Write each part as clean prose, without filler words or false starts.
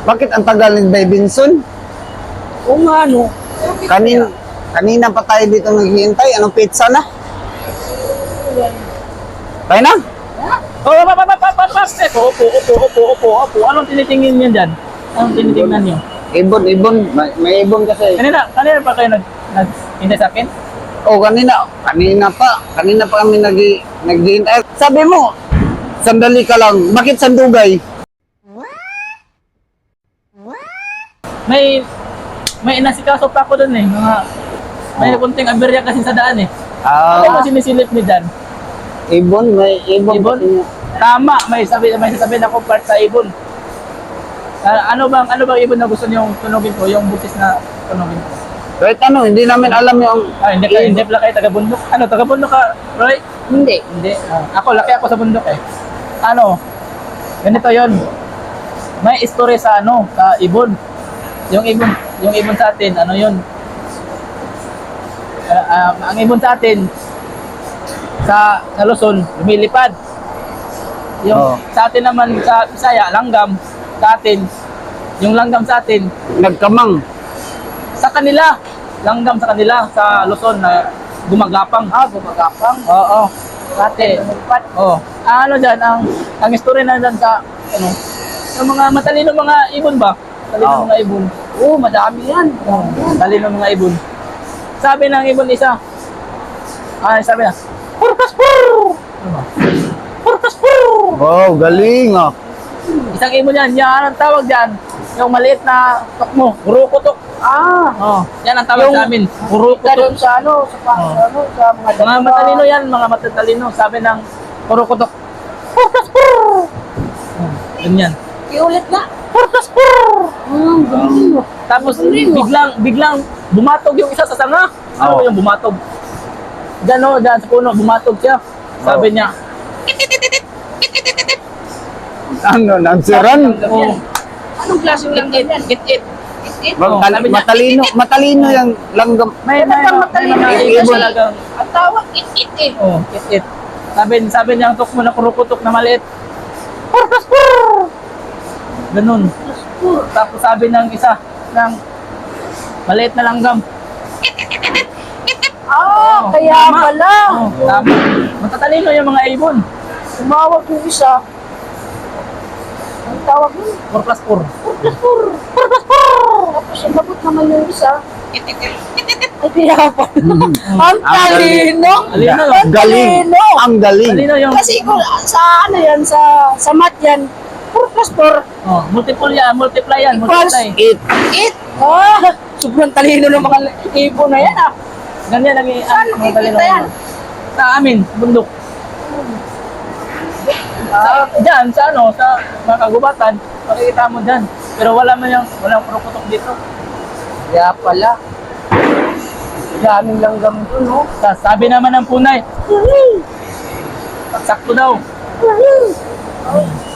Bakit ang tagal ni Davinson? Oo nga, no. Kanina pa tayo dito naghihintay. Anong pizza na? Tayo na? Oh, opo. Anong tinitingin niyo dyan? Anong tinitingnan niyo? Ibon. May ibon kasi. Kanina pa kayo nag-hintay sa akin? Oh, kanina pa. Kanina pa kami naghihintay. Sabi mo, sandali ka lang. Bakit sandugay? May inasikaso pa ako dun eh. May kunting aberya kasi sa daan eh. Ano mo sinisilip ni Dan? Ibon, may ibon. Ibon? Tama, may sasabihin ako part sa ibon. Ano bang ibon na gusto niyong tunugin ko? Yung butis na tunugin ko. Kahit ano, hindi namin alam yung... Hindi pala kayo taga-bundok. Ano, taga-bundok ka, Roy? Hindi. Hindi. Ako, laki ako sa bundok eh. Ano, ganito yon. May story sa sa ibon. Yung ibon sa atin, ano yun? Ang ibon sa atin, sa Luzon, lumilipad. Yung sa atin naman sa Bisaya, langgam. Sa atin, yung langgam sa atin, Nagkamang. sa kanila, langgam sa kanila, sa Luzon na gumagapang. Gumagapang. Oo. Ate. Oo. Ano dyan, ang story na dyan sa, yung mga matalino mga ibon ba? Matalino mga ibon. Oo, madami yan. Matalino mga ibon. Sabi ng ibon isa, sabi na, Purkaspur! Purkaspur! Wow, galing ah. Isang ibon yan, yan ang tawag dyan. Yung maliit na tukmo, kurukutok. Yan ang tawag sa amin, kurukutok. Sa mga Mga matalino yan, mga matatalino. Sabi ng kurukutok, Purkaspur! Ganyan. Iulit na. Purkaspur! Galing. Tapos biglang bumatog yung isa sa sanga. Ano yung bumatog? Diyan sa puno, bumatog siya. Sabi niya, Ano, nagsiran? Anong klaseng langgam yan? It. Matalino yung langgam. May matalino mga yung ibon isa. talagang, Ang tawag, it eh. it. Sabi niya ang tukmo na kurukutok na maliit, Purkaspur! Ganun. Tapos sabi ng isa, ng maliit na langgam, Kaya tama. pala. Tama. Matatalino yung mga ibon. Tumawag yung isa. Ang tawag nun, Purkaspur. tapos sumagot naman yung isa. Ay, kaya pala. Ang talino. Talino. Ang Galing. talino. Ang galing. Talino yung Kasi kung sa ano yan, sa mat yan, 4+4, multiply yan, Equals multiply. it. Sobrang talino ng mga ibon na yan ah. Ganyan lagi Saan makikita yan? Sa amin, bundok. Diyan, sa mga kagubatan, makikita mo dyan. Pero walang kurukutok dito. Kaya pala. Daming langgam doon, no? Sabi naman ng punay, sakto daw.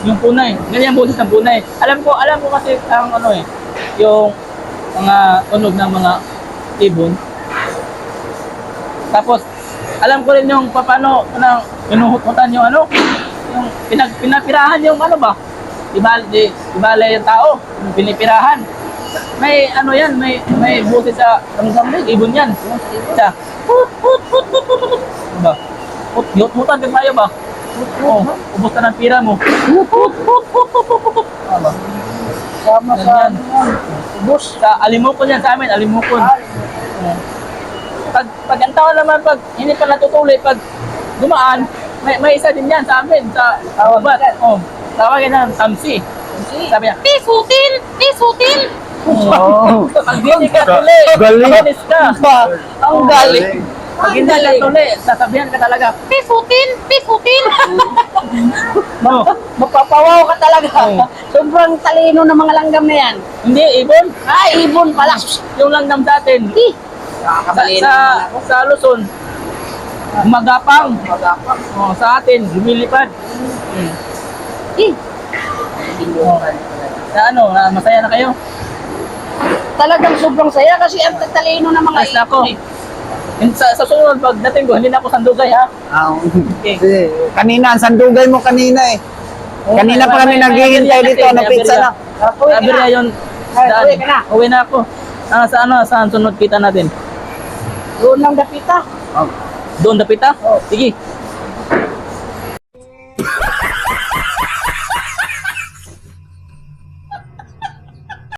Yung punay, ganyan boses ng punay. Alam ko kasi ang yung mga tunog ng mga ibon. Tapos, alam ko rin yung paano inuhututan yung yung pinapirahan yung ba? Ibala yung tao, yung pinipirahan. May yan, may boses sa langgam din, ibon yan. Isa, diba? Hutan ka tayo ba? Ubos ka ng pira mo. Sama sa Ganyan. ubos. Sa alimukon yan sa amin, alimukon. Pag ang tao naman, pag hindi pa natutuloy, pag dumaan, may isa din yan sa amin, sa ubat. Tawagin na, Samsi. Sabi niya, Pisutil! Pag hindi ka tuli, Galing. manis ka. Ang galing. Pag hindi ka tuli, sasabihan ka talaga, Pisutil! Mapapawaw ka talaga. Sobrang talino ng mga langgam na yan. Hindi, ibon. Ibon pala. Yung langgam sa atin, sa Luzon, magapang. Sa atin, lumilipad. Masaya na kayo? Talagang sobrang saya kasi ang talino ng mga Ayos na ako. ibon. Sa sunod, pag dating ko, hindi na ako sandugay ha. Kanina, ang sandugay mo kanina eh. Kanina pa kami naghihintay dito. Ano pizza na? Uwi ka Aberya na. yun. Ay, Daan. uwi ka na. Uwi na ako. Saan sunod kita natin? Doon lang dapita. Doon dapita? Sige.